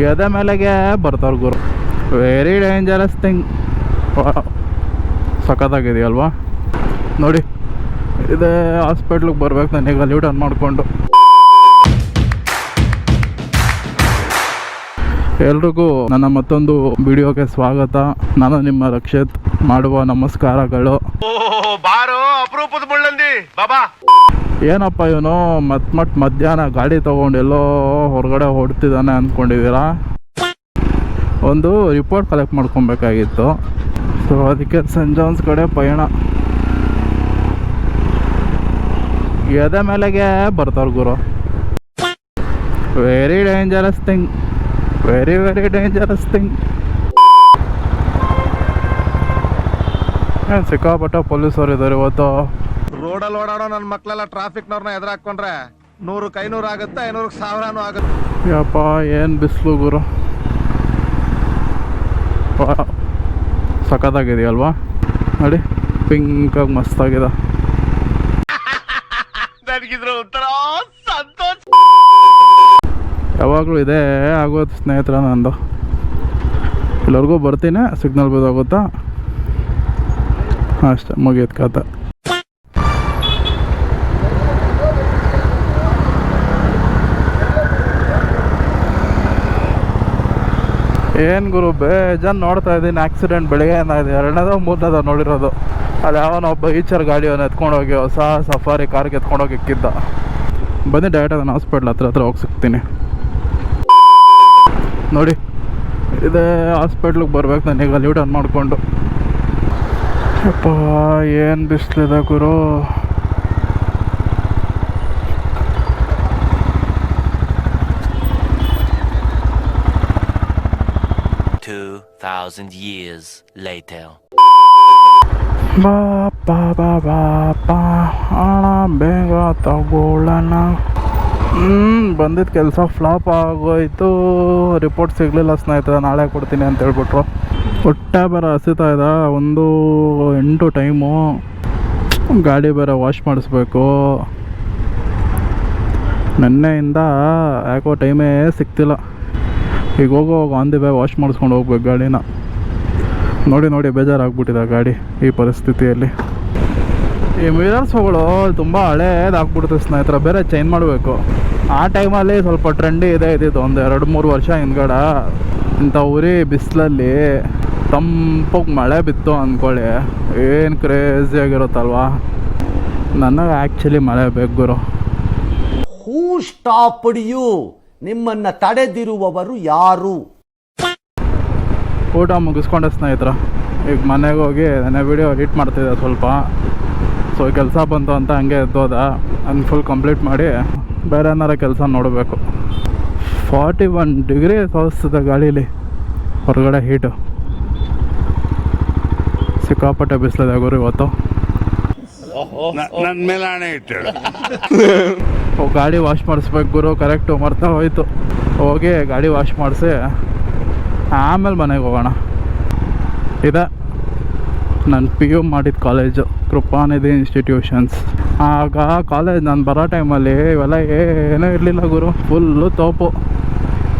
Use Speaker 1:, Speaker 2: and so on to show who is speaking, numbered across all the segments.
Speaker 1: ಎದೆ ಮೇಲೆಗೆ ಬರ್ತಾವ್ರು ಗುರು. Very dangerous thing. ಸಖತ್ತಾಗಿದೆಯಲ್ವಾ ನೋಡಿ. ಇದೇ ಹಾಸ್ಪಿಟ್ಲಿಗೆ ಬರ್ಬೇಕು ನನಗೆ ಅಲ್ಲಿ ಟರ್ನ್ ಮಾಡಿಕೊಂಡು. ಎಲ್ರಿಗೂ ನನ್ನ ಮತ್ತೊಂದು ವಿಡಿಯೋಗೆ ಸ್ವಾಗತ. ನಾನು ನಿಮ್ಮ ರಕ್ಷಿತ್. ಮಾಡುವ ನಮಸ್ಕಾರಗಳು.
Speaker 2: ಅಪರೂಪದ ಮುಳ್ಳಂದಿ ಬಾಬಾ.
Speaker 1: ಏನಪ್ಪ ಇವನು ಮಧ್ಯಾಹ್ನ ಗಾಡಿ ತಗೊಂಡು ಎಲ್ಲೋ ಹೊರಗಡೆ ಹೊಡ್ತಿದ್ದಾನೆ ಅಂದ್ಕೊಂಡಿದ್ದೀರಾ? ಒಂದು ರಿಪೋರ್ಟ್ ಕಲೆಕ್ಟ್ ಮಾಡ್ಕೊಬೇಕಾಗಿತ್ತು. ಸೊ ಅದಕ್ಕೆ ಸೆಂಟ್ ಜಾನ್ಸ್ ಕಡೆ ಪಯಣ. ಎದೆ ಮೇಲೆಗೆ ಬರ್ತಾವ್ರು ಗುರು. Very dangerous thing. Very dangerous thing. ಏನು ಸಿಕ್ಕಾಪಟ್ಟ ಪೊಲೀಸರು ಇದ್ದಾರೆ ಇವತ್ತು.
Speaker 2: ರೋಡಲ್ಲಿ ಓಡಾಡೋ ನನ್ನ ಮಕ್ಕಳೆಲ್ಲ ಟ್ರಾಫಿಕ್ನವ್ರನ್ನ ಎದುರಾಕೊಂಡ್ರೆ 100ಕ್ಕೆ 500 ಆಗುತ್ತೆ, 500ಕ್ಕೆ 1000 ಆಗುತ್ತೆ.
Speaker 1: ಯಪ್ಪ ಏನು ಬಿಸಿಲು ಗುರು. ಸಖತ್ತಾಗಿದೆಯಲ್ವಾ ನೋಡಿ, ಪಿಂಕಾಗಿ ಮಸ್ತಾಗಿದೆ.
Speaker 2: ನನಗಿದ್ರು ಒಂಥರ ಸಂತೋಷ.
Speaker 1: ಯಾವಾಗಲೂ ಇದೇ ಆಗೋದು ಸ್ನೇಹಿತರ ನಂದು. ಎಲ್ಲರಿಗೂ ಬರ್ತೀನಿ, ಸಿಗ್ನಲ್ ಬಿದ್ದೋಗುತ್ತಾ ಅಷ್ಟೇ, ಮುಗಿಯತ್ ಕತೆ. ಏನು ಗುರು ಬೇಜಾನ್ ನೋಡ್ತಾ ಇದ್ದೀನಿ. ಆಕ್ಸಿಡೆಂಟ್ ಬೆಳಿಗ್ಗೆ ಏನಾಗಿದೆ, 2ನೇದೋ 3ನೇದೋ ನೋಡಿರೋದು. ಅದು ಯಾವನೊಬ್ಬ ಈಚರ್ ಗಾಡಿಯವನ್ನ ಎತ್ಕೊಂಡೋಗಿ ಹೊಸ ಸಫಾರಿ ಕಾರ್ಗೆ ಎತ್ಕೊಂಡೋಗಿ ಇಕ್ಕಿದ್ದ. ಬನ್ನಿ ಡೈರೆಕ್ಟ್ ನಾನು ಹಾಸ್ಪಿಟ್ಲ್ ಹತ್ರ ಹೋಗಿ ಸಿಗ್ತೀನಿ ನೋಡಿ. ಇದೇ ಹಾಸ್ಪಿಟ್ಲಿಗೆ ಬರ್ಬೇಕು ನನಗೆ ಅಲ್ಲಿ ಟರ್ನ್ ಮಾಡಿಕೊಂಡು. ಅಪ್ಪ ಏನು ಬಿಸಿಲಿದೆ ಗುರು.
Speaker 3: 2000 years later.
Speaker 1: ಹಣ ಬೇಗ ತಗೊಳ್ಳೋಣ. ಬಂದಿದ್ದ ಕೆಲಸ ಫ್ಲಾಪ್ ಆಗೋಯ್ತು. ರಿಪೋರ್ಟ್ ಸಿಗಲಿಲ್ಲ ಸ್ನೇಹಿತರೆ, ನಾಳೆ ಕೊಡ್ತೀನಿ ಅಂತ ಹೇಳ್ಬಿಟ್ರು. ಹೊಟ್ಟೆ ಬೇರೆ ಹಸಿತಾ ಇದೆ. 8 ಟೈಮು. ಗಾಡಿ ಬೇರೆ ವಾಶ್ ಮಾಡಿಸ್ಬೇಕು. ನೆನ್ನೆಯಿಂದ ಯಾಕೋ ಟೈಮೇ ಸಿಗ್ತಿಲ್ಲ. ಈಗ ಹೋಗುವಾಗ ಆನ್ ದಿ ವೇ ವಾಶ್ ಮಾಡಿಸ್ಕೊಂಡು ಹೋಗ್ಬೇಕು ಗಾಡಿನ. ನೋಡಿ ಬೇಜಾರಾಗ್ಬಿಟ್ಟಿದೆ ಗಾಡಿ ಈ ಪರಿಸ್ಥಿತಿಯಲ್ಲಿ. ಈ ಮಿರರ್ಸ್ಗಳು ತುಂಬ ಹಳೇದಾಗ್ಬಿಡುತ್ತೆ ಸ್ನೇಹಿತರೆ, ಬೇರೆ ಚೇಂಜ್ ಮಾಡಬೇಕು. ಆ ಟೈಮಲ್ಲಿ ಸ್ವಲ್ಪ ಟ್ರೆಂಡಿ ಇದ್ದಿದ್ದು ಒಂದು 2-3 ವರ್ಷ ಹಿಂದ್ಗಡೆ. ಇಂಥ ಉರಿ ಬಿಸಿಲಲ್ಲಿ ತಂಪಾಗಿ ಮಳೆ ಬಿತ್ತು ಅಂದ್ಕೊಳ್ಳಿ, ಏನು ಕ್ರೇಜಿ ಆಗಿರುತ್ತಲ್ವಾ. ನನಗೆ ಆ್ಯಕ್ಚುಲಿ ಮಳೆ ಬೇಕು ಗುರು.
Speaker 4: ಹೂ ಸ್ಟಾಪ್ಡ್ ಯು? ನಿಮ್ಮನ್ನು ತಡೆದಿರುವವರು ಯಾರು?
Speaker 1: ಊಟ ಮುಗಿಸ್ಕೊಂಡೆ ಸ್ನೇಹಿತರ. ಈಗ ಮನೆಗೆ ಹೋಗಿ ನನ್ನ ವಿಡಿಯೋ ಎಡಿಟ್ ಮಾಡ್ತಿದ್ದೆ ಸ್ವಲ್ಪ. ಸೊ ಕೆಲಸ ಬಂತು ಅಂತ ಹಂಗೆ ಎದ್ದೋದ. ಹಂಗೆ ಫುಲ್ ಕಂಪ್ಲೀಟ್ ಮಾಡಿ ಬೇರೆ ಏನಾರ ಕೆಲಸ ನೋಡಬೇಕು. 41 ಡಿಗ್ರಿ ತೋರಿಸ್ತದೆ ಗಾಡೀಲಿ ಹೊರಗಡೆ. ಹೀಟು ಸಿಕ್ಕಾಪಟ್ಟೆ ಬಿಸಿಲಿದೆ ಗುರು ಇವತ್ತು.
Speaker 2: ನನ್ನ ಮೇಲೆ ಹಣೆ ಇಟ್ಟು
Speaker 1: ಗಾಡಿ ವಾಶ್ ಮಾಡಿಸ್ಬೇಕು ಗುರು. ಕರೆಕ್ಟು ಮರ್ತಾ ಹೋಯ್ತು. ಹೋಗಿ ಗಾಡಿ ವಾಶ್ ಮಾಡಿಸಿ ಆಮೇಲೆ ಮನೆಗೆ ಹೋಗೋಣ. ಇದೆ ನಾನು PU ಮಾಡಿದ ಕಾಲೇಜು, ಕೃಪಾನಿಧಿ ಇನ್ಸ್ಟಿಟ್ಯೂಷನ್ಸ್. ಆಗ ಕಾಲೇಜ್ ನಾನು ಬರೋ ಟೈಮಲ್ಲಿ ಇವೆಲ್ಲ ಏನೂ ಇರಲಿಲ್ಲ ಗುರು. ಫುಲ್ಲು ತೋಪು.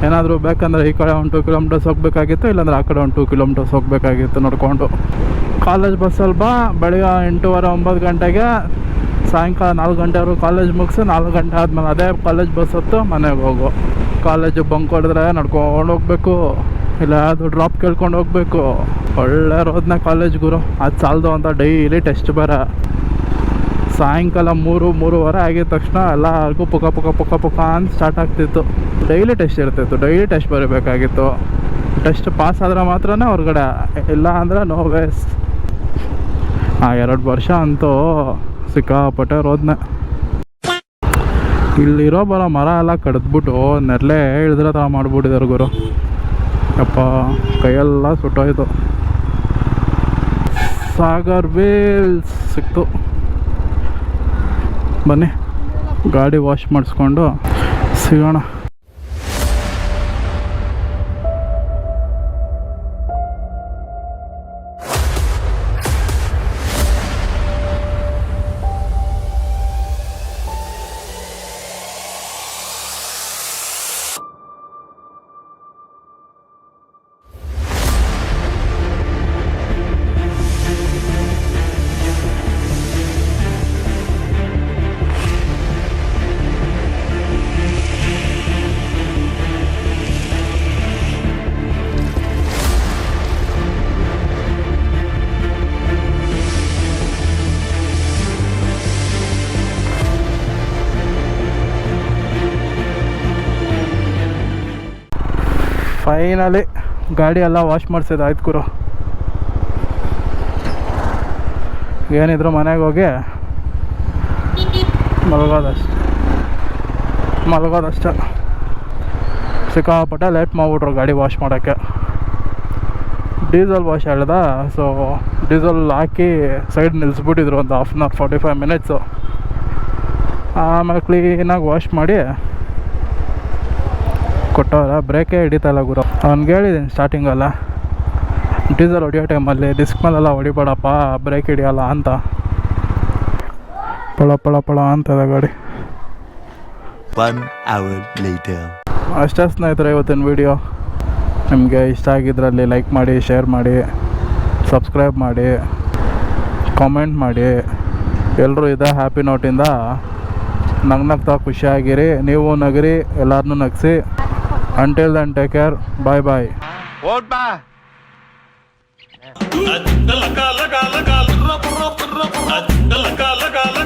Speaker 1: ಏನಾದರೂ ಬೇಕಂದರೆ ಈ ಕಡೆ 1-2 ಕಿಲೋಮೀಟರ್ಸ್ ಹೋಗ್ಬೇಕಾಗಿತ್ತು, ಇಲ್ಲಾಂದ್ರೆ ಆ ಕಡೆ 1-2 ಕಿಲೋಮೀಟರ್ಸ್ ಹೋಗ್ಬೇಕಾಗಿತ್ತು ನೋಡಿಕೊಂಡು. ಕಾಲೇಜ್ ಬಸ್ಸಲ್ಲಿ ಬೆಳಿಗ್ಗೆ 8:30-9 ಗಂಟೆಗೆ, ಸಾಯಂಕಾಲ 4 ಗಂಟೆವರೆಗೂ ಕಾಲೇಜ್ ಮುಗಿಸಿ 4 ಗಂಟೆ ಆದಮೇಲೆ ಅದೇ ಕಾಲೇಜ್ ಬಸ್ ಹತ್ತು ಮನೆಗೆ ಹೋಗು. ಕಾಲೇಜು ಬಂಕ್ ಹೊಡೆದ್ರೆ ನಡ್ಕೊಂಡು ಹೋಗ್ಬೇಕು, ಇಲ್ಲ ಅದು ಡ್ರಾಪ್ ಕೇಳ್ಕೊಂಡು ಹೋಗ್ಬೇಕು. ಒಳ್ಳೆ ರೋದನ್ನ ಕಾಲೇಜ್ ಗುರು. ಅದು ಸಾಲದು ಅಂತ ಡೈಲಿ ಟೆಸ್ಟ್ ಬೇರೆ. ಸಾಯಂಕಾಲ 3-3:30 ಆಗಿದ ತಕ್ಷಣ ಎಲ್ಲರಿಗೂ ಪುಕ ಅಂತ ಸ್ಟಾರ್ಟ್ ಆಗ್ತಿತ್ತು. ಡೈಲಿ ಟೆಸ್ಟ್ ಇರ್ತಿತ್ತು, ಡೈಲಿ ಟೆಸ್ಟ್ ಬರೀಬೇಕಾಗಿತ್ತು. ಟೆಸ್ಟ್ ಪಾಸ್ ಆದರೆ ಮಾತ್ರ ಹೊರಗಡೆ, ಇಲ್ಲ ಅಂದರೆ ನೋ ವೇಸ್. 2 ವರ್ಷ ಅಂತೂ ಸಿಕ್ಕಾಪಟ್ಟೆ ರೋದನೆ. ಇಲ್ಲಿರೋ ಮರ ಎಲ್ಲ ಕಡಿದ್ಬಿಟ್ಟು ನೆರಳೆ ಇಳಿದ್ರೆ ಥರ ಮಾಡಿಬಿಟ್ಟಿದ್ದಾರೆ ಗುರು. ಅಪ್ಪ ಕೈಯೆಲ್ಲ ಸುಟ್ಟೋಯ್ತು. ಸಾಗರ್ ವೀಲ್ಸ್ ಸಿಕ್ತು. ಬನ್ನಿ ಗಾಡಿ ವಾಶ್ ಮಾಡಿಸ್ಕೊಂಡು ಸಿಗೋಣ. ಫೈನಲಿ ಗಾಡಿ ಎಲ್ಲ ವಾಶ್ ಮಾಡಿಸಿದ ಆಯ್ತು ಗುರು. ಏನಿದ್ರು ಮನೆಗೆ ಹೋಗಿ ಮಲಗೋದಷ್ಟೇ. ಸಿಕ್ಕಾಪಟ್ಟೆ ಲೇಟ್ ಮಾಡಿಬಿಟ್ರು ಗಾಡಿ ವಾಶ್ ಮಾಡೋಕ್ಕೆ. ಡೀಸೆಲ್ ವಾಶ್ ಹೇಳ್ದ, ಸೊ ಡೀಸೆಲ್ ಹಾಕಿ ಸೈಡ್ ನಿಲ್ಲಿಸ್ಬಿಟ್ಟಿದ್ರು ಒಂದು 1/2 hour 45 minutes. ಆಮೇಲೆ ಕ್ಲೀನಾಗಿ ವಾಶ್ ಮಾಡಿ ಕೊಟ್ಟವ್ರ. ಬ್ರೇಕೇ ಹಿಡಿತಲ್ಲ ಗುರು. ಅವ್ನಿಗೆ ಹೇಳಿದ್ದೀನಿ ಸ್ಟಾರ್ಟಿಂಗಲ್ಲ, ಡೀಸೆಲ್ ಹೊಡಿಯೋ ಟೈಮಲ್ಲಿ ಡಿಸ್ಕ್ ಮೇಲೆಲ್ಲ ಹೊಡಿಬೇಡಪ್ಪ, ಬ್ರೇಕ್ ಹಿಡಿಯಲ್ಲ ಅಂತ. ಪಳ ಅಂತದ ಗಾಡಿ.
Speaker 3: 1 hour later.
Speaker 1: ಅಷ್ಟೇ ಸ್ನೇಹಿತರೆ ಇವತ್ತಿನ ವೀಡಿಯೋ. ನಿಮಗೆ ಇಷ್ಟ ಆಗಿದ್ರಲ್ಲಿ ಲೈಕ್ ಮಾಡಿ, ಶೇರ್ ಮಾಡಿ, ಸಬ್ಸ್ಕ್ರೈಬ್ ಮಾಡಿ, ಕಾಮೆಂಟ್ ಮಾಡಿ. ಎಲ್ಲರೂ ಇದೇ ಹ್ಯಾಪಿ ನೋಟಿಂದ ನಗ್ನಗ್ತಾ ಖುಷಿಯಾಗಿರಿ. ನೀವು ನಗರಿ, ಎಲ್ಲರನ್ನೂ ನಗಿಸಿ. Until then take care. Bye bye.
Speaker 2: ಓಟ್ ಬಾ.
Speaker 5: ಲಗ ಲಗ ಲಗ ಲಗ ಲಗ ಲಗ ಲಗ